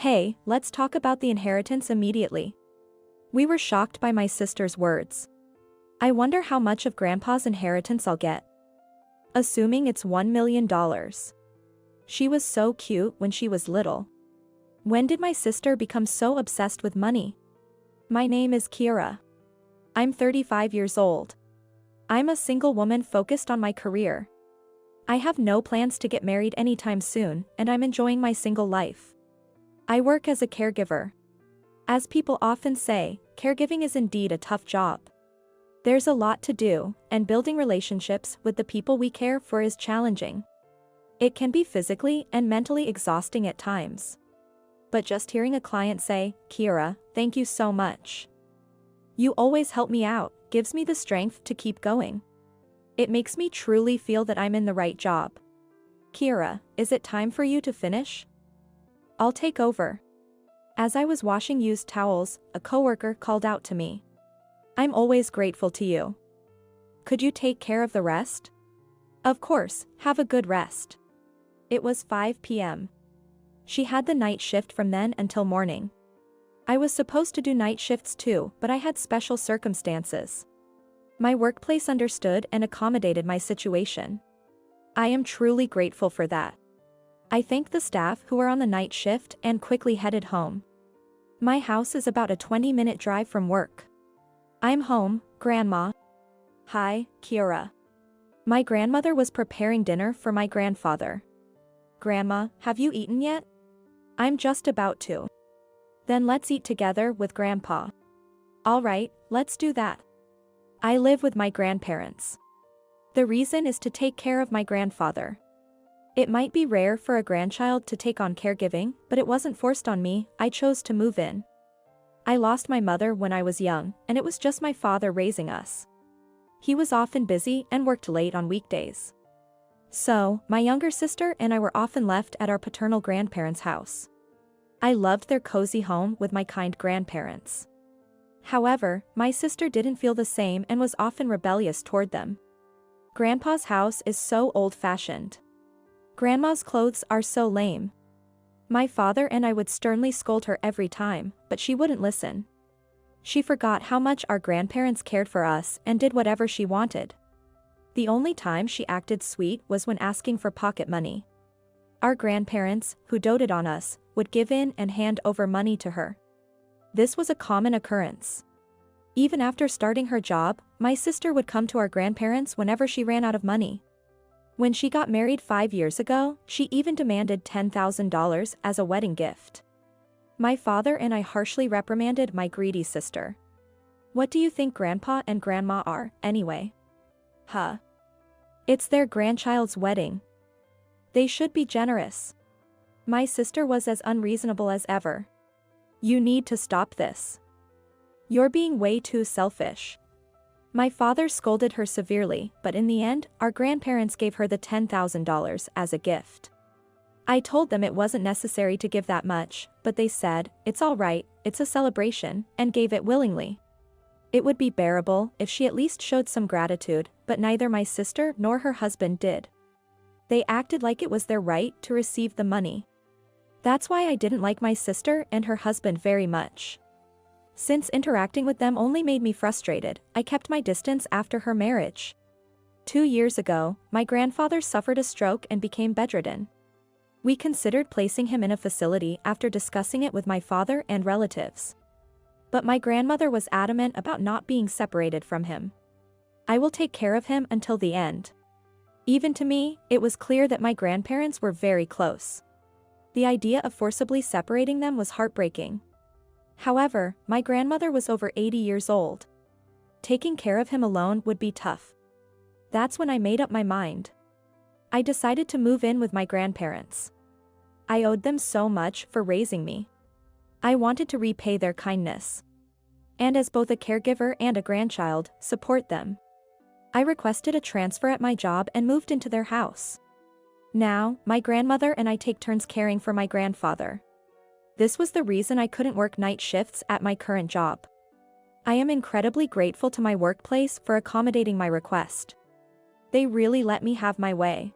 Hey, let's talk about the inheritance immediately. We were shocked by my sister's words. I wonder how much of Grandpa's inheritance I'll get. Assuming it's $1 million. She was so cute when she was little. When did my sister become so obsessed with money? My name is Kiera. I'm 35 years old. I'm a single woman focused on my career. I have no plans to get married anytime soon, and I'm enjoying my single life. I work as a caregiver. As people often say, caregiving is indeed a tough job. There's a lot to do, and building relationships with the people we care for is challenging. It can be physically and mentally exhausting at times. But just hearing a client say, "Kiera, thank you so much. You always help me out," gives me the strength to keep going. It makes me truly feel that I'm in the right job. Kiera, is it time for you to finish? I'll take over. As I was washing used towels, a coworker called out to me. I'm always grateful to you. Could you take care of the rest? Of course, have a good rest. It was 5 p.m. She had the night shift from then until morning. I was supposed to do night shifts too, but I had special circumstances. My workplace understood and accommodated my situation. I am truly grateful for that. I thanked the staff who were on the night shift and quickly headed home. My house is about a 20-minute drive from work. I'm home, Grandma. Hi, Kiera. My grandmother was preparing dinner for my grandfather. Grandma, have you eaten yet? I'm just about to. Then let's eat together with Grandpa. All right, let's do that. I live with my grandparents. The reason is to take care of my grandfather. It might be rare for a grandchild to take on caregiving, but it wasn't forced on me. I chose to move in. I lost my mother when I was young, and it was just my father raising us. He was often busy and worked late on weekdays. So, my younger sister and I were often left at our paternal grandparents' house. I loved their cozy home with my kind grandparents. However, my sister didn't feel the same and was often rebellious toward them. Grandpa's house is so old-fashioned. Grandma's clothes are so lame. My father and I would sternly scold her every time, but she wouldn't listen. She forgot how much our grandparents cared for us and did whatever she wanted. The only time she acted sweet was when asking for pocket money. Our grandparents, who doted on us, would give in and hand over money to her. This was a common occurrence. Even after starting her job, my sister would come to our grandparents whenever she ran out of money. When she got married 5 years ago, she even demanded $10,000 as a wedding gift. My father and I harshly reprimanded my greedy sister. What do you think Grandpa and Grandma are, anyway? Huh? It's their grandchild's wedding. They should be generous. My sister was as unreasonable as ever. You need to stop this. You're being way too selfish. My father scolded her severely, but in the end, our grandparents gave her the $10,000 as a gift. I told them it wasn't necessary to give that much, but they said, "It's all right, it's a celebration," and gave it willingly. It would be bearable if she at least showed some gratitude, but neither my sister nor her husband did. They acted like it was their right to receive the money. That's why I didn't like my sister and her husband very much. Since interacting with them only made me frustrated, I kept my distance after her marriage. 2 years ago, my grandfather suffered a stroke and became bedridden. We considered placing him in a facility after discussing it with my father and relatives. But my grandmother was adamant about not being separated from him. I will take care of him until the end. Even to me, it was clear that my grandparents were very close. The idea of forcibly separating them was heartbreaking. However, my grandmother was over 80 years old. Taking care of him alone would be tough. That's when I made up my mind. I decided to move in with my grandparents. I owed them so much for raising me. I wanted to repay their kindness. And as both a caregiver and a grandchild, support them. I requested a transfer at my job and moved into their house. Now, my grandmother and I take turns caring for my grandfather. This was the reason I couldn't work night shifts at my current job. I am incredibly grateful to my workplace for accommodating my request. They really let me have my way.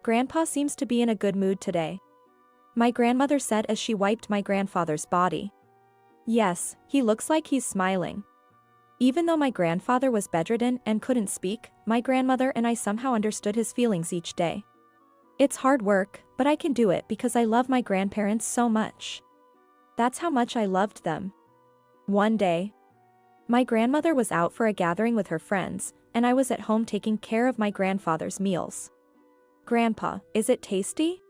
Grandpa seems to be in a good mood today. My grandmother said as she wiped my grandfather's body. Yes, he looks like he's smiling. Even though my grandfather was bedridden and couldn't speak, my grandmother and I somehow understood his feelings each day. It's hard work, but I can do it because I love my grandparents so much. That's how much I loved them. One day, my grandmother was out for a gathering with her friends, and I was at home taking care of my grandfather's meals. "Grandpa, is it tasty?"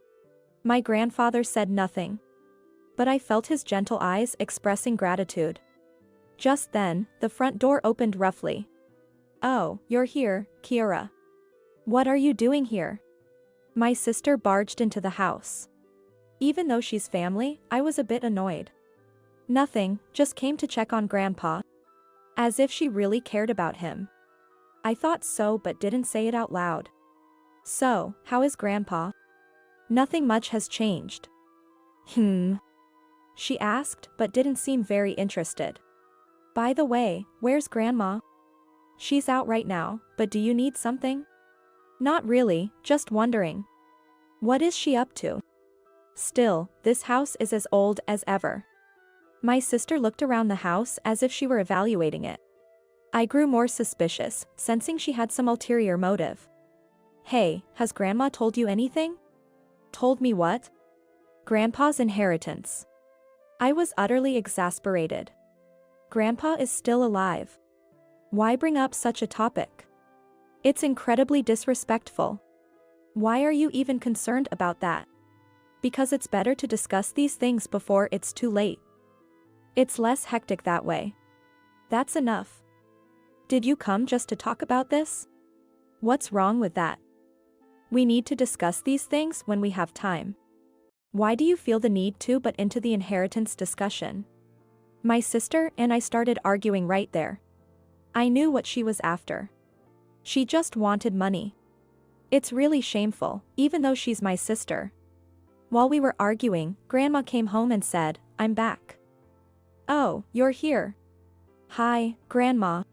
My grandfather said nothing. But I felt his gentle eyes expressing gratitude. Just then, the front door opened roughly. "Oh, you're here, Kiera. What are you doing here?" My sister barged into the house. Even though she's family, I was a bit annoyed. "Nothing, just came to check on Grandpa." As if she really cared about him. I thought so but didn't say it out loud. "So, how is Grandpa?" "Nothing much has changed." She asked but didn't seem very interested. "By the way, where's Grandma?" "She's out right now, but do you need something?" "Not really, just wondering." "What is she up to?" "Still, this house is as old as ever." My sister looked around the house as if she were evaluating it. I grew more suspicious, sensing she had some ulterior motive. "Hey, has Grandma told you anything?" "Told me what?" "Grandpa's inheritance." I was utterly exasperated. Grandpa is still alive. Why bring up such a topic? It's incredibly disrespectful. Why are you even concerned about that? Because it's better to discuss these things before it's too late. It's less hectic that way. That's enough. Did you come just to talk about this? What's wrong with that? We need to discuss these things when we have time. Why do you feel the need to butt into the inheritance discussion? My sister and I started arguing right there. I knew what she was after. She just wanted money. It's really shameful, even though she's my sister. While we were arguing, Grandma came home and said, "I'm back." "Oh, you're here. Hi, Grandma.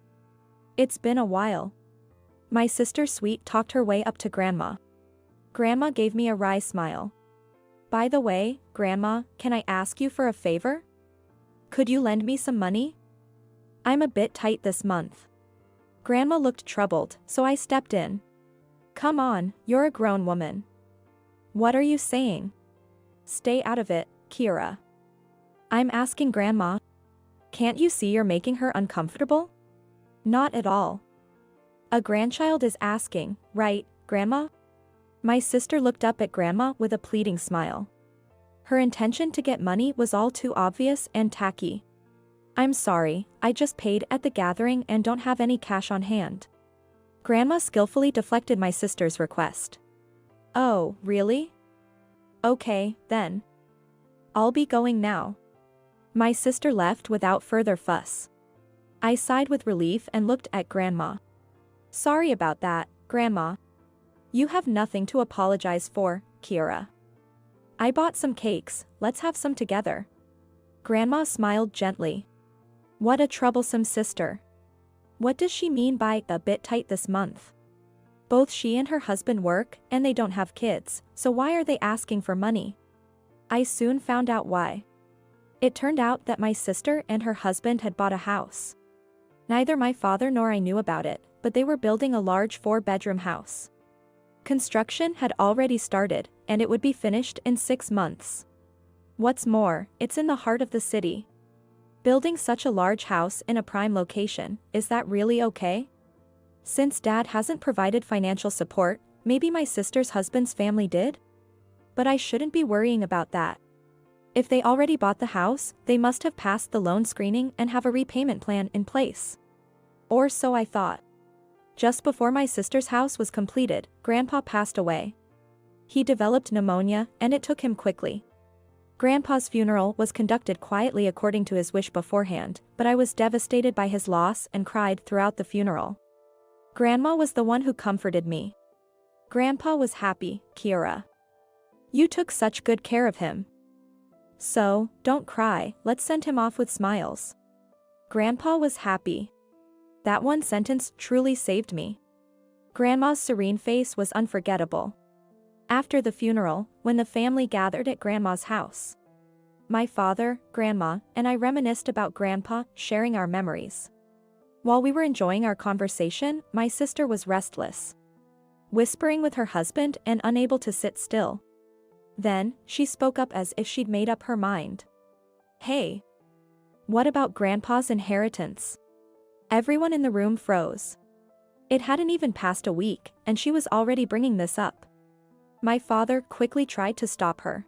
It's been a while." My sister sweet-talked her way up to Grandma. Grandma gave me a wry smile. "By the way, Grandma, can I ask you for a favor? Could you lend me some money? I'm a bit tight this month." Grandma looked troubled, so I stepped in. "Come on, you're a grown woman." "What are you saying?" "Stay out of it, Kiera." I'm asking Grandma. Can't you see you're making her uncomfortable? Not at all. A grandchild is asking, right, Grandma? My sister looked up at Grandma with a pleading smile. Her intention to get money was all too obvious and tacky. "I'm sorry, I just paid at the gathering and don't have any cash on hand." Grandma skillfully deflected my sister's request. "Oh, really? Okay, then. I'll be going now." My sister left without further fuss. I sighed with relief and looked at Grandma. "Sorry about that, Grandma. You have nothing to apologize for, Kiera. I bought some cakes, let's have some together." Grandma smiled gently. What a troublesome sister. What does she mean by a bit tight this month? Both she and her husband work and they don't have kids, so why are they asking for money? I soon found out why. It turned out that my sister and her husband had bought a house. Neither my father nor I knew about it, but they were building a large 4-bedroom house. Construction had already started, and it would be finished in 6 months. What's more, it's in the heart of the city. Building such a large house in a prime location, is that really okay? Since Dad hasn't provided financial support, maybe my sister's husband's family did? But I shouldn't be worrying about that. If they already bought the house, they must have passed the loan screening and have a repayment plan in place. Or so I thought. Just before my sister's house was completed, Grandpa passed away. He developed pneumonia, and it took him quickly. Grandpa's funeral was conducted quietly according to his wish beforehand, but I was devastated by his loss and cried throughout the funeral. Grandma was the one who comforted me. Grandpa was happy, Kiera. You took such good care of him. So, don't cry, let's send him off with smiles. Grandpa was happy. That one sentence truly saved me. Grandma's serene face was unforgettable. After the funeral, when the family gathered at Grandma's house, my father, Grandma, and I reminisced about Grandpa, sharing our memories. While we were enjoying our conversation, my sister was restless, whispering with her husband and unable to sit still. Then, she spoke up as if she'd made up her mind. "Hey, what about Grandpa's inheritance?" Everyone in the room froze. It hadn't even passed a week, and she was already bringing this up. My father quickly tried to stop her.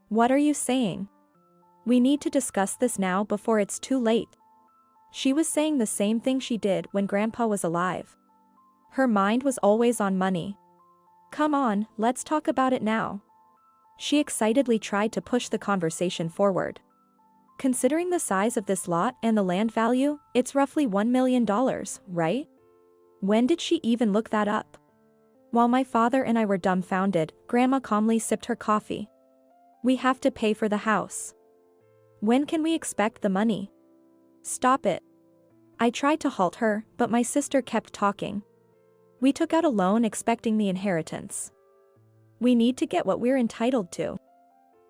"What are you saying? We need to discuss this now before it's too late." She was saying the same thing she did when Grandpa was alive. Her mind was always on money. "Come on, let's talk about it now." She excitedly tried to push the conversation forward. "Considering the size of this lot and the land value, it's roughly $1 million, right? When did she even look that up?" While my father and I were dumbfounded, Grandma calmly sipped her coffee. "We have to pay for the house. When can we expect the money?" "Stop it." I tried to halt her, but my sister kept talking. "We took out a loan expecting the inheritance. We need to get what we're entitled to."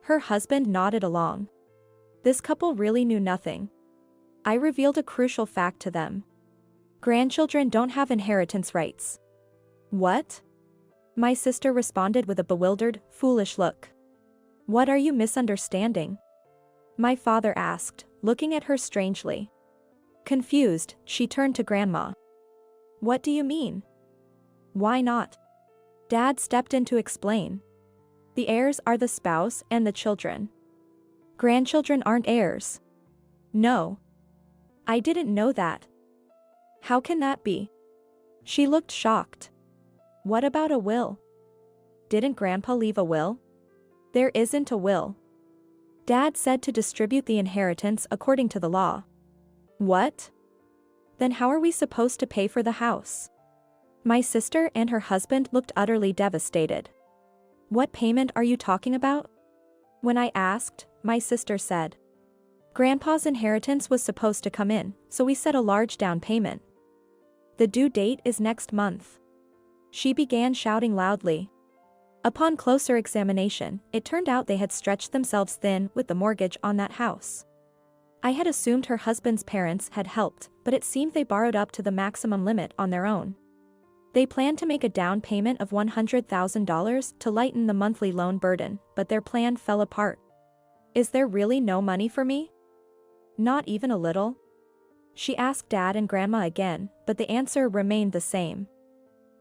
Her husband nodded along. This couple really knew nothing. I revealed a crucial fact to them. Grandchildren don't have inheritance rights. "What?" My sister responded with a bewildered, foolish look. "What are you misunderstanding?" My father asked, looking at her strangely. Confused, she turned to Grandma. "What do you mean?" "Why not?" Dad stepped in to explain. "The heirs are the spouse and the children. Grandchildren aren't heirs." "No. I didn't know that." "How can that be?" She looked shocked. "What about a will? Didn't Grandpa leave a will?" "There isn't a will. Dad said to distribute the inheritance according to the law." "What? Then how are we supposed to pay for the house?" My sister and her husband looked utterly devastated. "What payment are you talking about?" When I asked, my sister said, "Grandpa's inheritance was supposed to come in, so we set a large down payment. The due date is next month." She began shouting loudly. Upon closer examination, it turned out they had stretched themselves thin with the mortgage on that house. I had assumed her husband's parents had helped, but it seemed they borrowed up to the maximum limit on their own. They planned to make a down payment of $100,000 to lighten the monthly loan burden, but their plan fell apart. "Is there really no money for me?" "Not even a little?" She asked Dad and Grandma again, but the answer remained the same.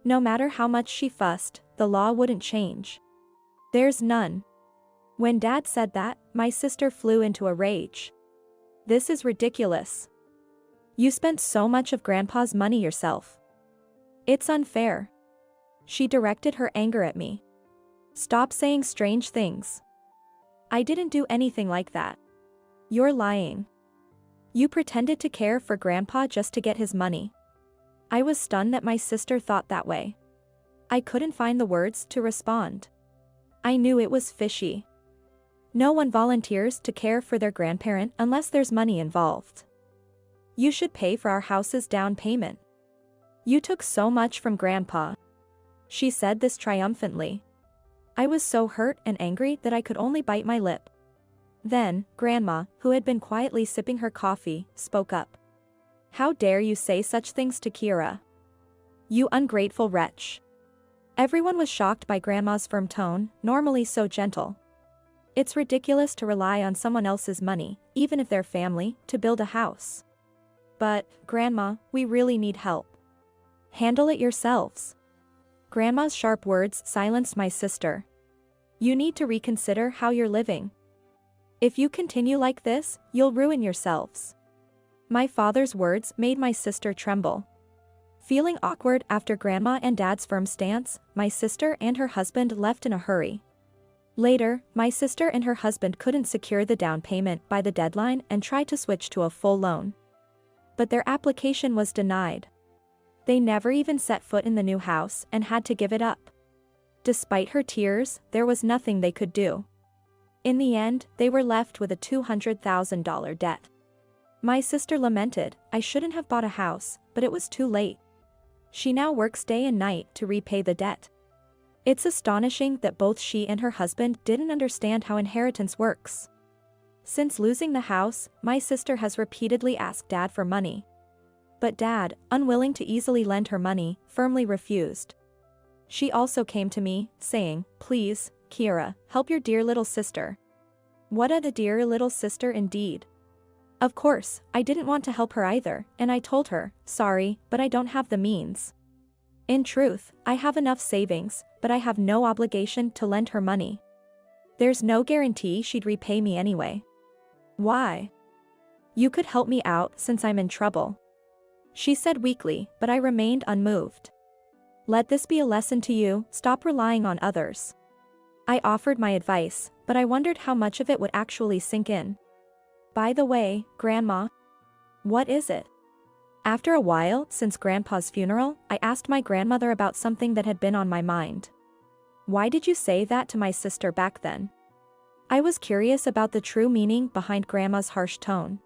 No matter how much she fussed, the law wouldn't change. "There's none." When Dad said that, my sister flew into a rage. "This is ridiculous. You spent so much of Grandpa's money yourself. It's unfair." She directed her anger at me. "Stop saying strange things. I didn't do anything like that. You're lying. You pretended to care for Grandpa just to get his money." I was stunned that my sister thought that way. I couldn't find the words to respond. I knew it was fishy. No one volunteers to care for their grandparent unless there's money involved. "You should pay for our house's down payment. You took so much from Grandpa." She said this triumphantly. I was so hurt and angry that I could only bite my lip. Then, Grandma, who had been quietly sipping her coffee, spoke up. "How dare you say such things to Kira? You ungrateful wretch." Everyone was shocked by Grandma's firm tone, normally so gentle. It's ridiculous to rely on someone else's money, even if they're family, to build a house. "But, Grandma, we really need help. Handle it yourselves." Grandma's sharp words silenced my sister. "You need to reconsider how you're living. If you continue like this, you'll ruin yourselves." My father's words made my sister tremble. Feeling awkward after Grandma and Dad's firm stance, my sister and her husband left in a hurry. Later, my sister and her husband couldn't secure the down payment by the deadline and tried to switch to a full loan. But their application was denied. They never even set foot in the new house and had to give it up. Despite her tears, there was nothing they could do. In the end, they were left with a $200,000 debt. My sister lamented, "I shouldn't have bought a house, but it was too late." She now works day and night to repay the debt. It's astonishing that both she and her husband didn't understand how inheritance works. Since losing the house, my sister has repeatedly asked Dad for money. But Dad, unwilling to easily lend her money, firmly refused. She also came to me, saying, "Please, Kiera, help your dear little sister." What a dear little sister indeed. Of course, I didn't want to help her either, and I told her, "Sorry, but I don't have the means." In truth, I have enough savings, but I have no obligation to lend her money. There's no guarantee she'd repay me anyway. Why? You could help me out since I'm in trouble, she said weakly, but I remained unmoved. Let this be a lesson to you, stop relying on others. I offered my advice, but I wondered how much of it would actually sink in. By the way, Grandma. What is it? After a while, since Grandpa's funeral, I asked my grandmother about something that had been on my mind. Why did you say that to my sister back then? I was curious about the true meaning behind Grandma's harsh tone.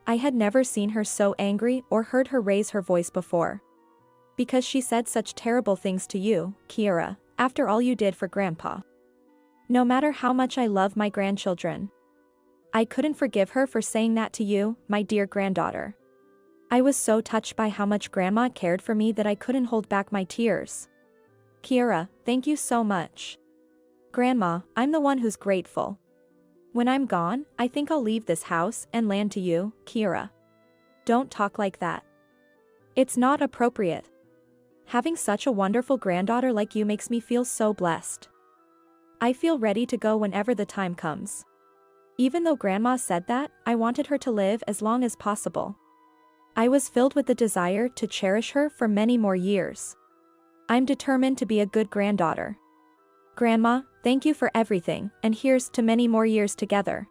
I had never seen her so angry or heard her raise her voice before. Because she said such terrible things to you, Kiera, after all you did for Grandpa. No matter how much I love my grandchildren, I couldn't forgive her for saying that to you, my dear granddaughter. I was so touched by how much Grandma cared for me that I couldn't hold back my tears. Kiera, thank you so much. Grandma, I'm the one who's grateful. When I'm gone, I think I'll leave this house and land to you, Kiera. Don't talk like that. It's not appropriate. Having such a wonderful granddaughter like you makes me feel so blessed. I feel ready to go whenever the time comes. Even though Grandma said that, I wanted her to live as long as possible. I was filled with the desire to cherish her for many more years. I'm determined to be a good granddaughter. Grandma, thank you for everything, and here's to many more years together.